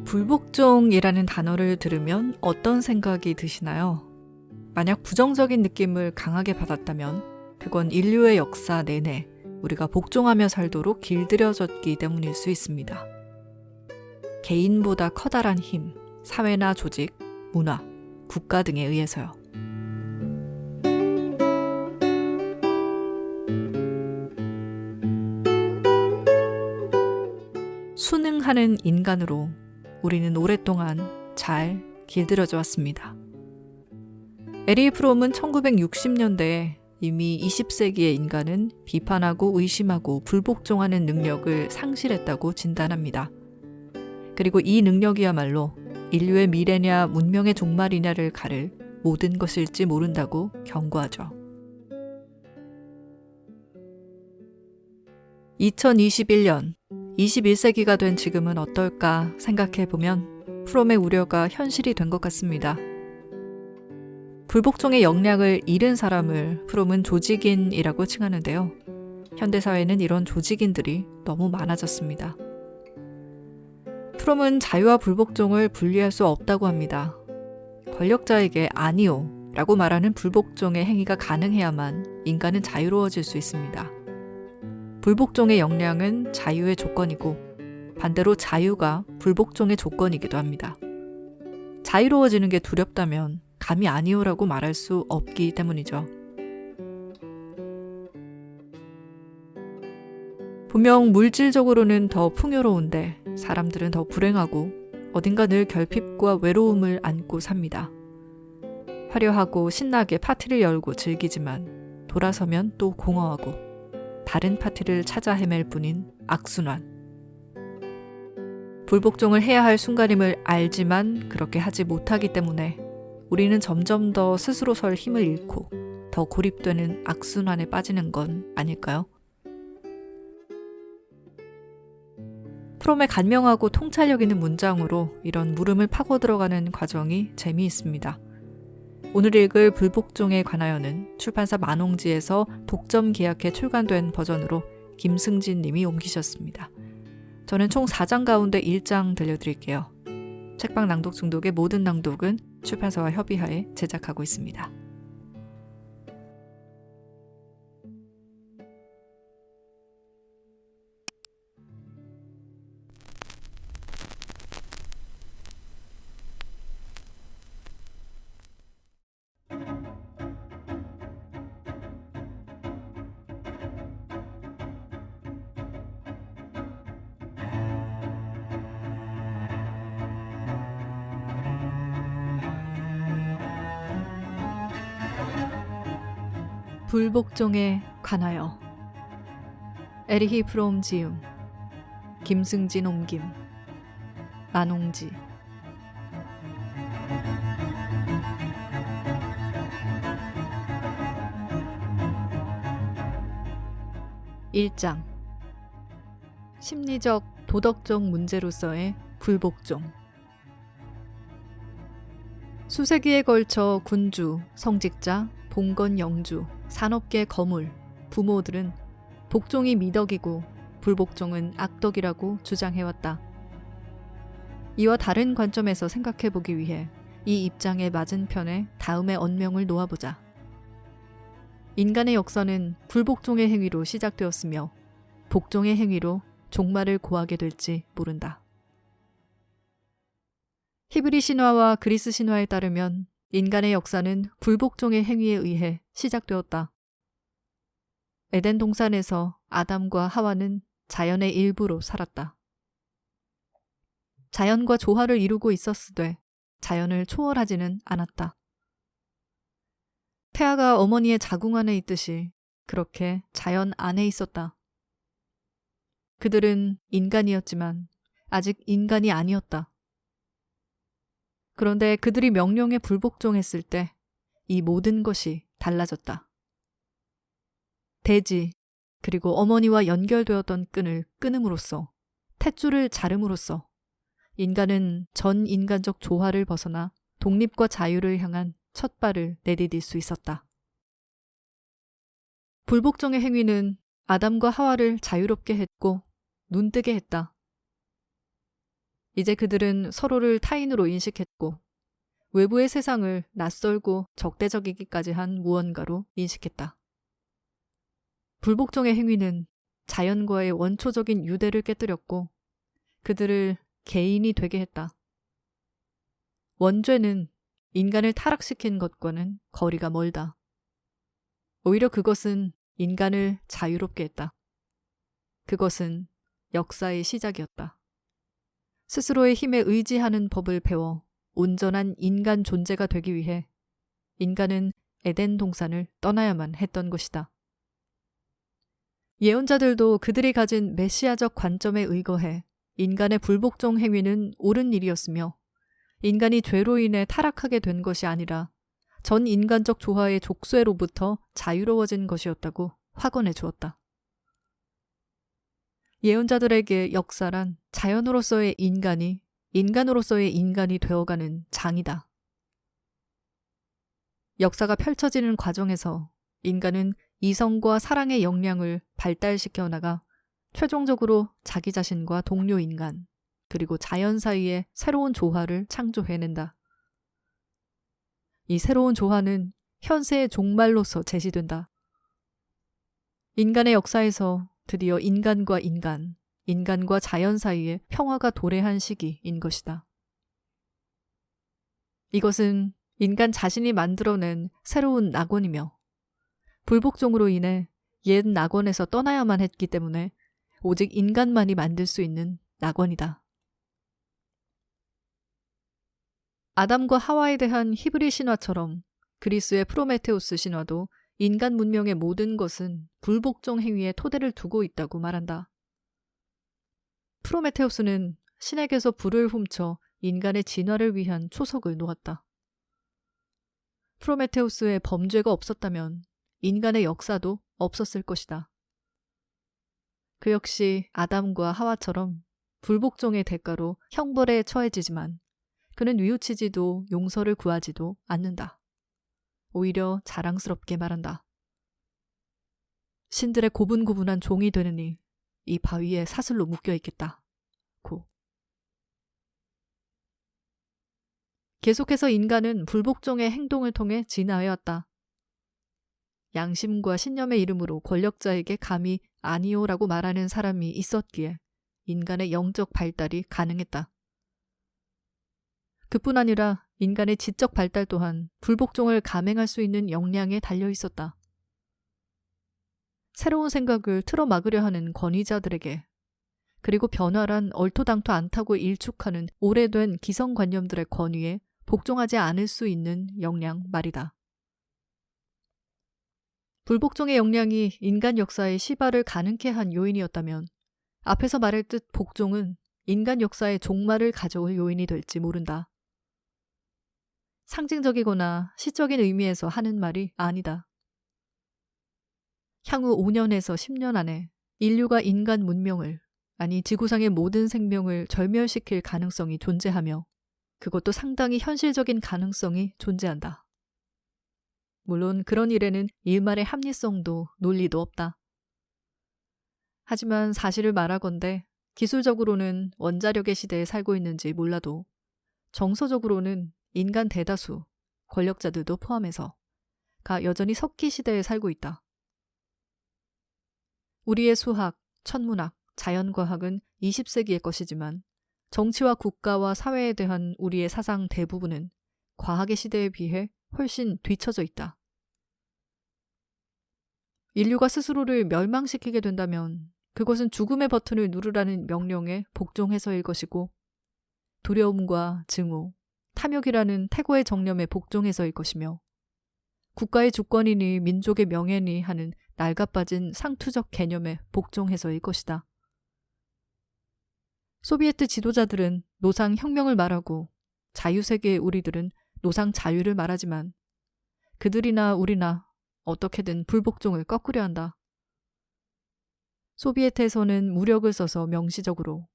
불복종이라는 단어를 들으면 어떤 생각이 드시나요? 만약 부정적인 느낌을 강하게 받았다면 그건 인류의 역사 내내 우리가 복종하며 살도록 길들여졌기 때문일 수 있습니다. 개인보다 커다란 힘, 사회나 조직, 문화, 국가 등에 의해서요. 순응하는 인간으로 우리는 오랫동안 잘 길들여져 왔습니다. 에리 프롬은 1960년대에 이미 20세기의 인간은 비판하고 의심하고 불복종하는 능력을 상실했다고 진단합니다. 그리고 이 능력이야말로 인류의 미래냐 문명의 종말이냐를 가를 모든 것일지 모른다고 경고하죠. 2021년, 21세기가 된 지금은 어떨까 생각해보면 프롬의 우려가 현실이 된 것 같습니다. 불복종의 역량을 잃은 사람을 프롬은 조직인이라고 칭하는데요. 현대사회는 이런 조직인들이 너무 많아졌습니다. 프롬은 자유와 불복종을 분리할 수 없다고 합니다. 권력자에게 아니요 라고 말하는 불복종의 행위가 가능해야만 인간은 자유로워질 수 있습니다. 불복종의 역량은 자유의 조건이고 반대로 자유가 불복종의 조건이기도 합니다. 자유로워지는 게 두렵다면 감히 아니오라고 말할 수 없기 때문이죠. 분명 물질적으로는 더 풍요로운데 사람들은 더 불행하고 어딘가 늘 결핍과 외로움을 안고 삽니다. 화려하고 신나게 파티를 열고 즐기지만 돌아서면 또 공허하고 다른 파티를 찾아 헤맬 뿐인 악순환. 불복종을 해야 할 순간임을 알지만 그렇게 하지 못하기 때문에 우리는 점점 더 스스로 설 힘을 잃고 더 고립되는 악순환에 빠지는 건 아닐까요? 프롬의 간명하고 통찰력 있는 문장으로 이런 물음을 파고 들어가는 과정이 재미있습니다. 오늘 읽을 불복종에 관하여는 출판사 만홍지에서 독점 계약해 출간된 버전으로 김승진 님이 옮기셨습니다. 저는 총 4장 가운데 1장 들려드릴게요. 책방 낭독 중독의 모든 낭독은 출판사와 협의하에 제작하고 있습니다. 불복종에 관하여 에리히 프롬 지음, 김승진 옮김, 만홍지. (1장) 심리적, 도덕적 문제로서의 불복종. 수세기에 걸쳐 군주, 성직자, 봉건 영주, 산업계 거물, 부모들은 복종이 미덕이고 불복종은 악덕이라고 주장해왔다. 이와 다른 관점에서 생각해보기 위해 이 입장에 맞은 편에 다음의 언명을 놓아보자. 인간의 역사는 불복종의 행위로 시작되었으며 복종의 행위로 종말을 고하게 될지 모른다. 히브리 신화와 그리스 신화에 따르면 인간의 역사는 불복종의 행위에 의해 시작되었다. 에덴 동산에서 아담과 하와는 자연의 일부로 살았다. 자연과 조화를 이루고 있었으되 자연을 초월하지는 않았다. 태아가 어머니의 자궁 안에 있듯이 그렇게 자연 안에 있었다. 그들은 인간이었지만 아직 인간이 아니었다. 그런데 그들이 명령에 불복종했을 때 이 모든 것이 달라졌다. 대지, 그리고 어머니와 연결되었던 끈을 끊음으로써, 탯줄을 자름으로써 인간은 전 인간적 조화를 벗어나 독립과 자유를 향한 첫 발을 내디딜 수 있었다. 불복종의 행위는 아담과 하와를 자유롭게 했고 눈뜨게 했다. 이제 그들은 서로를 타인으로 인식했고 외부의 세상을 낯설고 적대적이기까지 한 무언가로 인식했다. 불복종의 행위는 자연과의 원초적인 유대를 깨뜨렸고 그들을 개인이 되게 했다. 원죄는 인간을 타락시킨 것과는 거리가 멀다. 오히려 그것은 인간을 자유롭게 했다. 그것은 역사의 시작이었다. 스스로의 힘에 의지하는 법을 배워 온전한 인간 존재가 되기 위해 인간은 에덴 동산을 떠나야만 했던 것이다. 예언자들도 그들이 가진 메시아적 관점에 의거해 인간의 불복종 행위는 옳은 일이었으며 인간이 죄로 인해 타락하게 된 것이 아니라 전 인간적 조화의 족쇄로부터 자유로워진 것이었다고 확언해 주었다. 예언자들에게 역사란 자연으로서의 인간이 인간으로서의 인간이 되어가는 장이다. 역사가 펼쳐지는 과정에서 인간은 이성과 사랑의 역량을 발달시켜 나가 최종적으로 자기 자신과 동료 인간, 그리고 자연 사이의 새로운 조화를 창조해낸다. 이 새로운 조화는 현세의 종말로서 제시된다. 인간의 역사에서 드디어 인간과 인간, 인간과 자연 사이에 평화가 도래한 시기인 것이다. 이것은 인간 자신이 만들어낸 새로운 낙원이며 불복종으로 인해 옛 낙원에서 떠나야만 했기 때문에 오직 인간만이 만들 수 있는 낙원이다. 아담과 하와에 대한 히브리 신화처럼 그리스의 프로메테우스 신화도 인간 문명의 모든 것은 불복종 행위에 토대를 두고 있다고 말한다. 프로메테우스는 신에게서 불을 훔쳐 인간의 진화를 위한 초석을 놓았다. 프로메테우스의 범죄가 없었다면 인간의 역사도 없었을 것이다. 그 역시 아담과 하와처럼 불복종의 대가로 형벌에 처해지지만 그는 뉘우치지도 용서를 구하지도 않는다. 오히려 자랑스럽게 말한다. 신들의 고분고분한 종이 되느니 이 바위에 사슬로 묶여있겠다. 고. 계속해서 인간은 불복종의 행동을 통해 진화해왔다. 양심과 신념의 이름으로 권력자에게 감히 아니오라고 말하는 사람이 있었기에 인간의 영적 발달이 가능했다. 그뿐 아니라 인간의 지적 발달 또한 불복종을 감행할 수 있는 역량에 달려 있었다. 새로운 생각을 틀어막으려 하는 권위자들에게, 그리고 변화란 얼토당토 않다고 일축하는 오래된 기성관념들의 권위에 복종하지 않을 수 있는 역량 말이다. 불복종의 역량이 인간 역사의 시발을 가능케 한 요인이었다면 앞에서 말했듯 복종은 인간 역사의 종말을 가져올 요인이 될지 모른다. 상징적이거나 시적인 의미에서 하는 말이 아니다. 향후 5년에서 10년 안에 인류가 인간 문명을, 아니 지구상의 모든 생명을 절멸시킬 가능성이 존재하며 그것도 상당히 현실적인 가능성이 존재한다. 물론 그런 일에는 일말의 합리성도 논리도 없다. 하지만 사실을 말하건대 기술적으로는 원자력의 시대에 살고 있는지 몰라도 정서적으로는 인간 대다수, 권력자들도 포함해서 여전히 석기 시대에 살고 있다. 우리의 수학, 천문학, 자연과학은 20세기의 것이지만 정치와 국가와 사회에 대한 우리의 사상 대부분은 과학의 시대에 비해 훨씬 뒤처져 있다. 인류가 스스로를 멸망시키게 된다면 그것은 죽음의 버튼을 누르라는 명령에 복종해서일 것이고 두려움과 증오, 탐욕이라는 태고의 정념에 복종해서일 것이며 국가의 주권이니 민족의 명예니 하는 낡아빠진 상투적 개념에 복종해서일 것이다. 소비에트 지도자들은 노상 혁명을 말하고 자유세계의 우리들은 노상 자유를 말하지만 그들이나 우리나 어떻게든 불복종을 꺾으려 한다. 소비에트에서는 무력을 써서 명시적으로,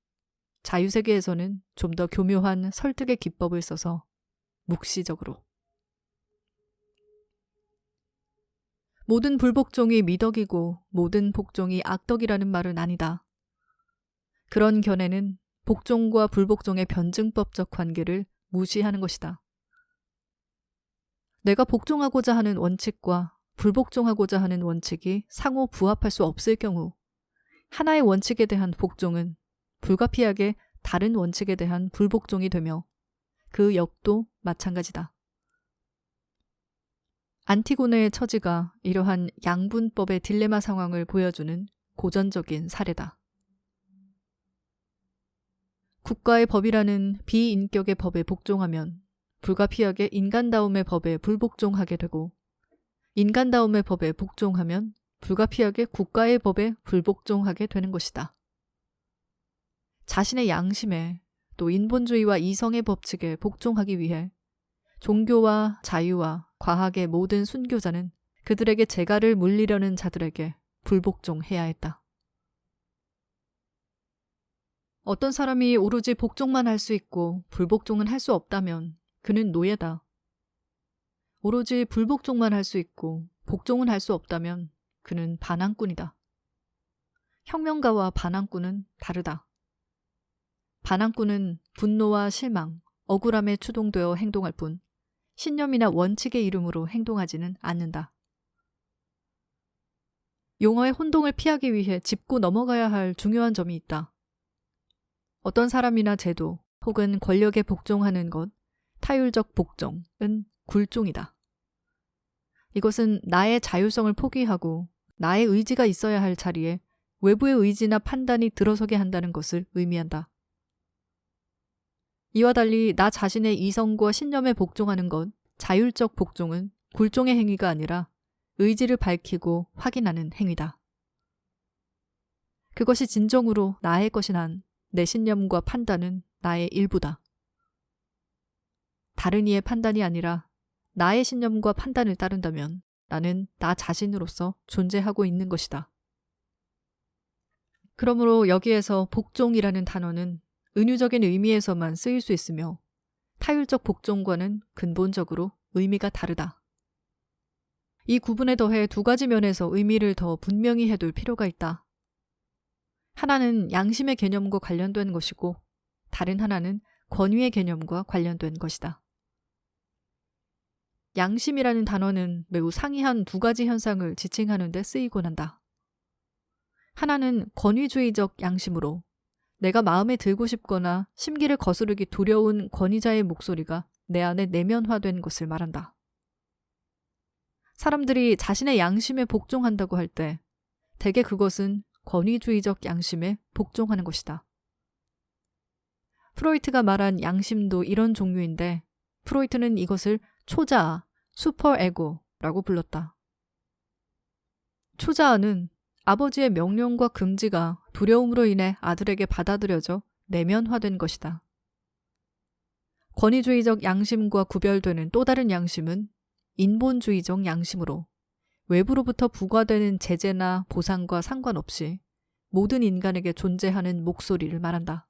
자유세계에서는 좀 더 교묘한 설득의 기법을 써서 묵시적으로. 모든 불복종이 미덕이고 모든 복종이 악덕이라는 말은 아니다. 그런 견해는 복종과 불복종의 변증법적 관계를 무시하는 것이다. 내가 복종하고자 하는 원칙과 불복종하고자 하는 원칙이 상호 부합할 수 없을 경우 하나의 원칙에 대한 복종은 불가피하게 다른 원칙에 대한 불복종이 되며 그 역도 마찬가지다. 안티고네의 처지가 이러한 양분법의 딜레마 상황을 보여주는 고전적인 사례다. 국가의 법이라는 비인격의 법에 복종하면 불가피하게 인간다움의 법에 불복종하게 되고, 인간다움의 법에 복종하면 불가피하게 국가의 법에 불복종하게 되는 것이다. 자신의 양심에 또 인본주의와 이성의 법칙에 복종하기 위해 종교와 자유와 과학의 모든 순교자는 그들에게 재갈을 물리려는 자들에게 불복종해야 했다. 어떤 사람이 오로지 복종만 할 수 있고 불복종은 할 수 없다면 그는 노예다. 오로지 불복종만 할 수 있고 복종은 할 수 없다면 그는 반항꾼이다. 혁명가와 반항꾼은 다르다. 반항꾼은 분노와 실망, 억울함에 추동되어 행동할 뿐 신념이나 원칙의 이름으로 행동하지는 않는다. 용어의 혼동을 피하기 위해 짚고 넘어가야 할 중요한 점이 있다. 어떤 사람이나 제도 혹은 권력에 복종하는 것, 타율적 복종은 굴종이다. 이것은 나의 자율성을 포기하고 나의 의지가 있어야 할 자리에 외부의 의지나 판단이 들어서게 한다는 것을 의미한다. 이와 달리 나 자신의 이성과 신념에 복종하는 것, 자율적 복종은 굴종의 행위가 아니라 의지를 밝히고 확인하는 행위다. 그것이 진정으로 나의 것인 한 내 신념과 판단은 나의 일부다. 다른 이의 판단이 아니라 나의 신념과 판단을 따른다면 나는 나 자신으로서 존재하고 있는 것이다. 그러므로 여기에서 복종이라는 단어는 은유적인 의미에서만 쓰일 수 있으며 타율적 복종과는 근본적으로 의미가 다르다. 이 구분에 더해 두 가지 면에서 의미를 더 분명히 해둘 필요가 있다. 하나는 양심의 개념과 관련된 것이고 다른 하나는 권위의 개념과 관련된 것이다. 양심이라는 단어는 매우 상이한 두 가지 현상을 지칭하는 데 쓰이곤 한다. 하나는 권위주의적 양심으로 내가 마음에 들고 싶거나 심기를 거스르기 두려운 권위자의 목소리가 내 안에 내면화된 것을 말한다. 사람들이 자신의 양심에 복종한다고 할 때 대개 그것은 권위주의적 양심에 복종하는 것이다. 프로이트가 말한 양심도 이런 종류인데 프로이트는 이것을 초자아, 슈퍼에고라고 불렀다. 초자아는 아버지의 명령과 금지가 두려움으로 인해 아들에게 받아들여져 내면화된 것이다. 권위주의적 양심과 구별되는 또 다른 양심은 인본주의적 양심으로 외부로부터 부과되는 제재나 보상과 상관없이 모든 인간에게 존재하는 목소리를 말한다.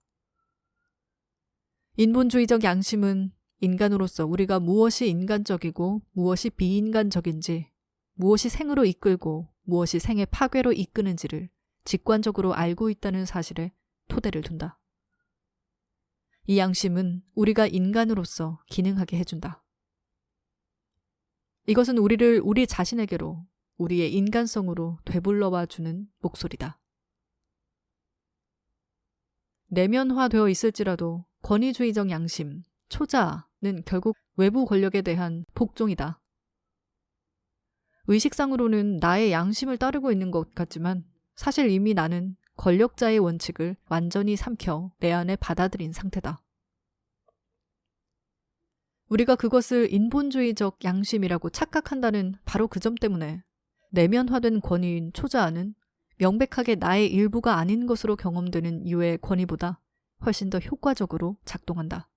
인본주의적 양심은 인간으로서 우리가 무엇이 인간적이고 무엇이 비인간적인지, 무엇이 생으로 이끌고 무엇이 생의 파괴로 이끄는지를 직관적으로 알고 있다는 사실에 토대를 둔다. 이 양심은 우리가 인간으로서 기능하게 해준다. 이것은 우리를 우리 자신에게로, 우리의 인간성으로 되불러와 주는 목소리다. 내면화되어 있을지라도 권위주의적 양심, 초자아는 결국 외부 권력에 대한 복종이다. 의식상으로는 나의 양심을 따르고 있는 것 같지만 사실 이미 나는 권력자의 원칙을 완전히 삼켜 내 안에 받아들인 상태다. 우리가 그것을 인본주의적 양심이라고 착각한다는 바로 그 점 때문에 내면화된 권위인 초자아는 명백하게 나의 일부가 아닌 것으로 경험되는 이유의 권위보다 훨씬 더 효과적으로 작동한다.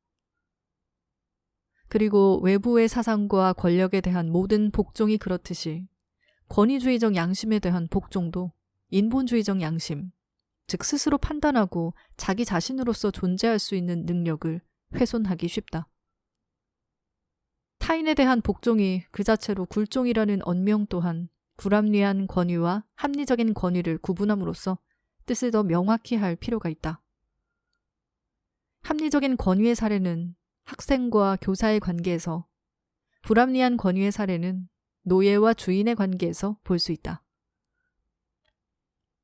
그리고 외부의 사상과 권력에 대한 모든 복종이 그렇듯이 권위주의적 양심에 대한 복종도 인본주의적 양심, 즉 스스로 판단하고 자기 자신으로서 존재할 수 있는 능력을 훼손하기 쉽다. 타인에 대한 복종이 그 자체로 굴종이라는 언명 또한 불합리한 권위와 합리적인 권위를 구분함으로써 뜻을 더 명확히 할 필요가 있다. 합리적인 권위의 사례는 학생과 교사의 관계에서, 불합리한 권위의 사례는 노예와 주인의 관계에서 볼 수 있다.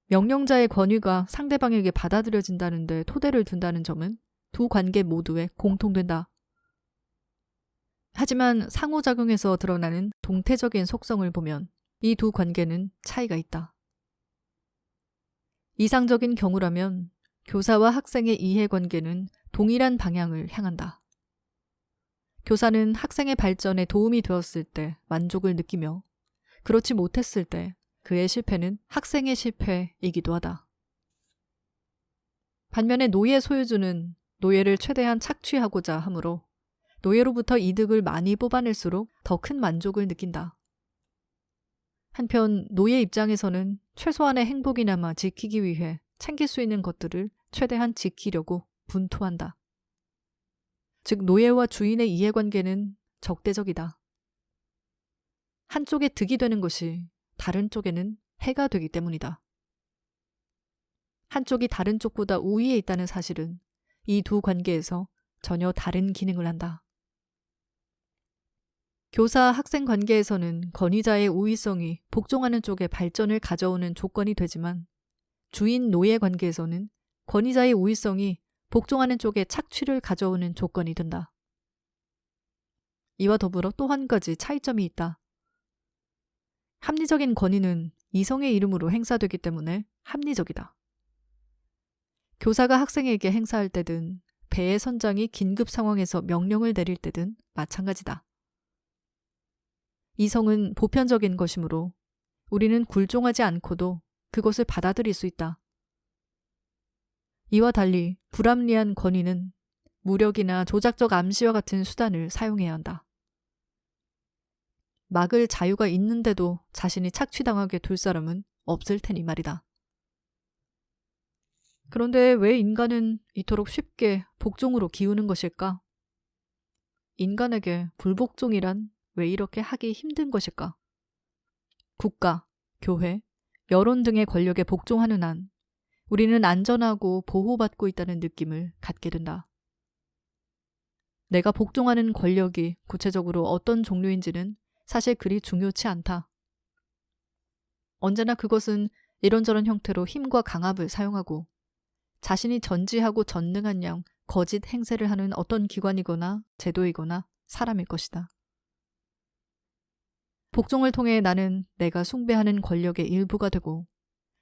명령자의 권위가 상대방에게 받아들여진다는 데 토대를 둔다는 점은 두 관계 모두에 공통된다. 하지만 상호작용에서 드러나는 동태적인 속성을 보면 이 두 관계는 차이가 있다. 이상적인 경우라면 교사와 학생의 이해관계는 동일한 방향을 향한다. 교사는 학생의 발전에 도움이 되었을 때 만족을 느끼며, 그렇지 못했을 때 그의 실패는 학생의 실패이기도 하다. 반면에 노예 소유주는 노예를 최대한 착취하고자 하므로 노예로부터 이득을 많이 뽑아낼수록 더 큰 만족을 느낀다. 한편 노예 입장에서는 최소한의 행복이나마 지키기 위해 챙길 수 있는 것들을 최대한 지키려고 분투한다. 즉 노예와 주인의 이해관계는 적대적이다. 한쪽에 득이 되는 것이 다른 쪽에는 해가 되기 때문이다. 한쪽이 다른 쪽보다 우위에 있다는 사실은 이 두 관계에서 전혀 다른 기능을 한다. 교사-학생 관계에서는 권위자의 우위성이 복종하는 쪽에 발전을 가져오는 조건이 되지만, 주인-노예 관계에서는 권위자의 우위성이 복종하는 쪽에 착취를 가져오는 조건이 된다. 이와 더불어 또 한 가지 차이점이 있다. 합리적인 권위는 이성의 이름으로 행사되기 때문에 합리적이다. 교사가 학생에게 행사할 때든 배의 선장이 긴급 상황에서 명령을 내릴 때든 마찬가지다. 이성은 보편적인 것이므로 우리는 굴종하지 않고도 그것을 받아들일 수 있다. 이와 달리 불합리한 권위는 무력이나 조작적 암시와 같은 수단을 사용해야 한다. 막을 자유가 있는데도 자신이 착취당하게 둘 사람은 없을 테니 말이다. 그런데 왜 인간은 이토록 쉽게 복종으로 기우는 것일까? 인간에게 불복종이란 왜 이렇게 하기 힘든 것일까? 국가, 교회, 여론 등의 권력에 복종하는 한 우리는 안전하고 보호받고 있다는 느낌을 갖게 된다. 내가 복종하는 권력이 구체적으로 어떤 종류인지는 사실 그리 중요치 않다. 언제나 그것은 이런저런 형태로 힘과 강압을 사용하고 자신이 전지하고 전능한 양 거짓 행세를 하는 어떤 기관이거나 제도이거나 사람일 것이다. 복종을 통해 나는 내가 숭배하는 권력의 일부가 되고,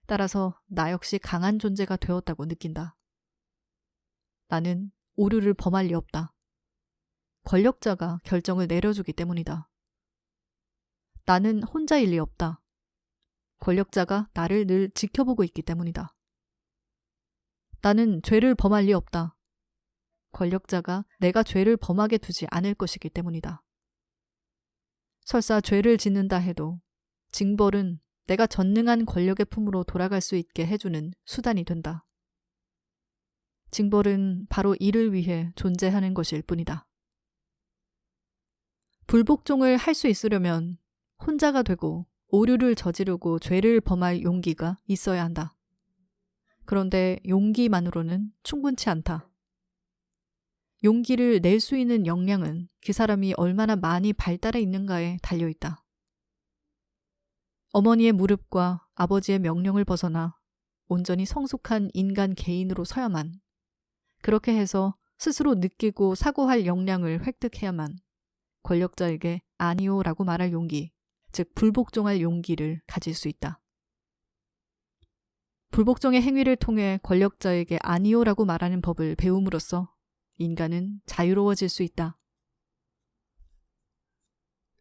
따라서 나 역시 강한 존재가 되었다고 느낀다. 나는 오류를 범할 리 없다. 권력자가 결정을 내려주기 때문이다. 나는 혼자일 리 없다. 권력자가 나를 늘 지켜보고 있기 때문이다. 나는 죄를 범할 리 없다. 권력자가 내가 죄를 범하게 두지 않을 것이기 때문이다. 설사 죄를 짓는다 해도 징벌은 내가 전능한 권력의 품으로 돌아갈 수 있게 해주는 수단이 된다. 징벌은 바로 이를 위해 존재하는 것일 뿐이다. 불복종을 할 수 있으려면 혼자가 되고 오류를 저지르고 죄를 범할 용기가 있어야 한다. 그런데 용기만으로는 충분치 않다. 용기를 낼 수 있는 역량은 그 사람이 얼마나 많이 발달해 있는가에 달려있다. 어머니의 무릎과 아버지의 명령을 벗어나 온전히 성숙한 인간 개인으로 서야만, 그렇게 해서 스스로 느끼고 사고할 역량을 획득해야만 권력자에게 아니오라고 말할 용기, 즉 불복종할 용기를 가질 수 있다. 불복종의 행위를 통해 권력자에게 아니오라고 말하는 법을 배움으로써 인간은 자유로워질 수 있다.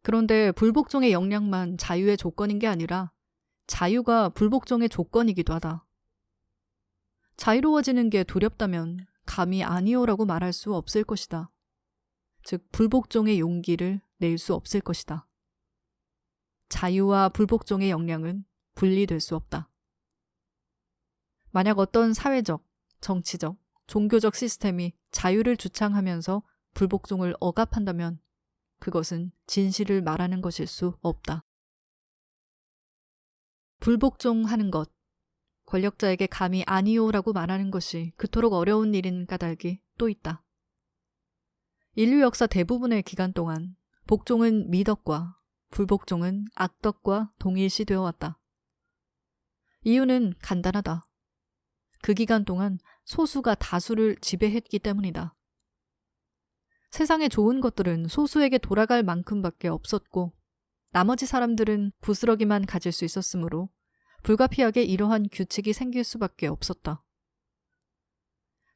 그런데 불복종의 역량만 자유의 조건인 게 아니라 자유가 불복종의 조건이기도 하다. 자유로워지는 게 두렵다면 감히 아니오라고 말할 수 없을 것이다. 즉 불복종의 용기를 낼 수 없을 것이다. 자유와 불복종의 역량은 분리될 수 없다. 만약 어떤 사회적, 정치적, 종교적 시스템이 자유를 주창하면서 불복종을 억압한다면 그것은 진실을 말하는 것일 수 없다. 불복종하는 것, 권력자에게 감히 아니오라고 말하는 것이 그토록 어려운 일인 까닭이 또 있다. 인류 역사 대부분의 기간 동안 복종은 미덕과 불복종은 악덕과 동일시되어 왔다. 이유는 간단하다. 그 기간 동안 소수가 다수를 지배했기 때문이다. 세상에 좋은 것들은 소수에게 돌아갈 만큼밖에 없었고 나머지 사람들은 부스러기만 가질 수 있었으므로 불가피하게 이러한 규칙이 생길 수밖에 없었다.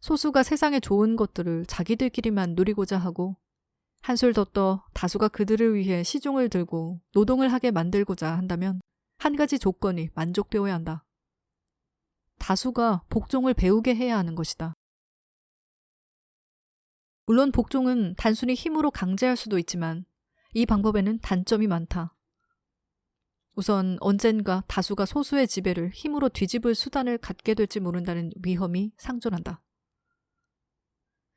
소수가 세상에 좋은 것들을 자기들끼리만 누리고자 하고 한술 더 떠 다수가 그들을 위해 시종을 들고 노동을 하게 만들고자 한다면 한 가지 조건이 만족되어야 한다. 다수가 복종을 배우게 해야 하는 것이다. 물론 복종은 단순히 힘으로 강제할 수도 있지만 이 방법에는 단점이 많다. 우선 언젠가 다수가 소수의 지배를 힘으로 뒤집을 수단을 갖게 될지 모른다는 위험이 상존한다.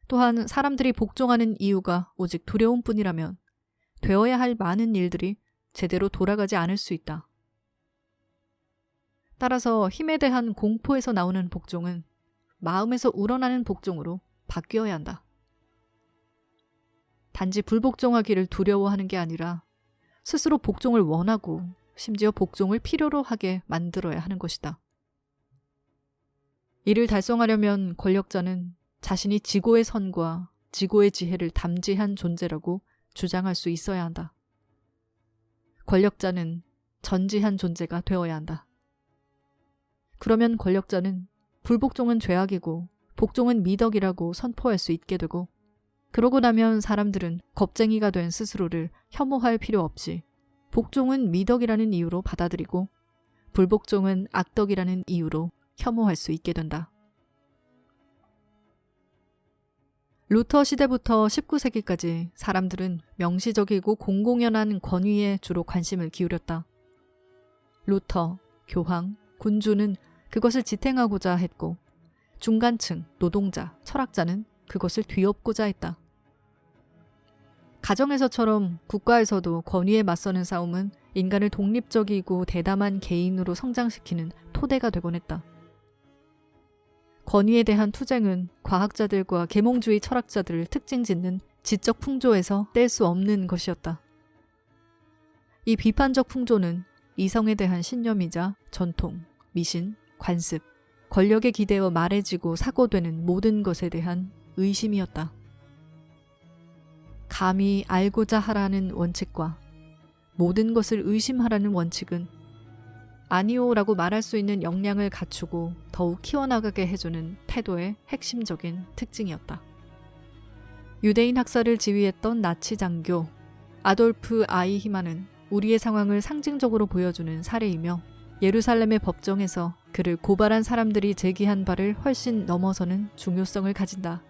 또한 사람들이 복종하는 이유가 오직 두려움뿐이라면 되어야 할 많은 일들이 제대로 돌아가지 않을 수 있다. 따라서 힘에 대한 공포에서 나오는 복종은 마음에서 우러나는 복종으로 바뀌어야 한다. 단지 불복종하기를 두려워하는 게 아니라 스스로 복종을 원하고 심지어 복종을 필요로 하게 만들어야 하는 것이다. 이를 달성하려면 권력자는 자신이 지고의 선과 지고의 지혜를 담지한 존재라고 주장할 수 있어야 한다. 권력자는 전지한 존재가 되어야 한다. 그러면 권력자는 불복종은 죄악이고 복종은 미덕이라고 선포할 수 있게 되고 그러고 나면 사람들은 겁쟁이가 된 스스로를 혐오할 필요 없이 복종은 미덕이라는 이유로 받아들이고 불복종은 악덕이라는 이유로 혐오할 수 있게 된다. 루터 시대부터 19세기까지 사람들은 명시적이고 공공연한 권위에 주로 관심을 기울였다. 루터, 교황, 군주는 그것을 지탱하고자 했고 중간층, 노동자, 철학자는 그것을 뒤엎고자 했다. 가정에서처럼 국가에서도 권위에 맞서는 싸움은 인간을 독립적이고 대담한 개인으로 성장시키는 토대가 되곤 했다. 권위에 대한 투쟁은 과학자들과 계몽주의 철학자들을 특징 짓는 지적 풍조에서 뗄 수 없는 것이었다. 이 비판적 풍조는 이성에 대한 신념이자 전통, 미신, 관습, 권력에 기대어 말해지고 사고되는 모든 것에 대한 의심이었다. 감히 알고자 하라는 원칙과 모든 것을 의심하라는 원칙은 아니오라고 말할 수 있는 역량을 갖추고 더욱 키워나가게 해주는 태도의 핵심적인 특징이었다. 유대인 학살을 지휘했던 나치 장교 아돌프 아이히만은 우리의 상황을 상징적으로 보여주는 사례이며 예루살렘의 법정에서 그를 고발한 사람들이 제기한 바를 훨씬 넘어서는 중요성을 가진다.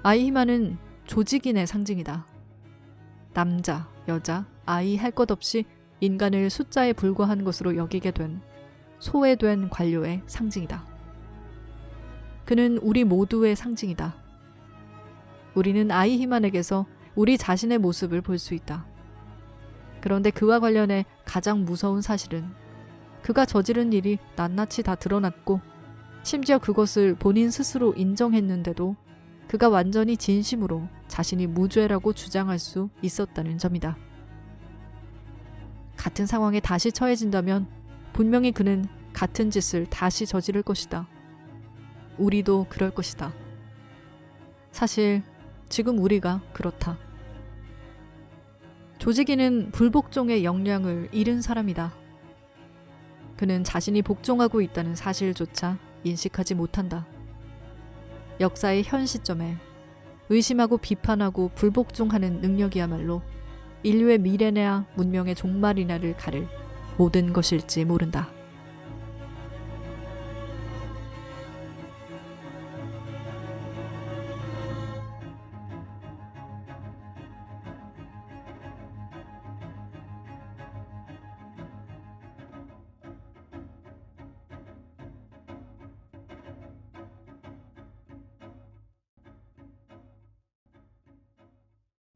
아이히만은 조직인의 상징이다. 남자, 여자, 아이 할 것 없이 인간을 숫자에 불과한 것으로 여기게 된 소외된 관료의 상징이다. 그는 우리 모두의 상징이다. 우리는 아이히만에게서 우리 자신의 모습을 볼 수 있다. 그런데 그와 관련해 가장 무서운 사실은 그가 저지른 일이 낱낱이 다 드러났고 심지어 그것을 본인 스스로 인정했는데도 그가 완전히 진심으로 자신이 무죄라고 주장할 수 있었다는 점이다. 같은 상황에 다시 처해진다면 분명히 그는 같은 짓을 다시 저지를 것이다. 우리도 그럴 것이다. 사실 지금 우리가 그렇다. 조직인은 불복종의 역량을 잃은 사람이다. 그는 자신이 복종하고 있다는 사실조차 인식하지 못한다. 역사의 현 시점에 의심하고 비판하고 불복종하는 능력이야말로 인류의 미래나 문명의 종말이나를 가를 모든 것일지 모른다.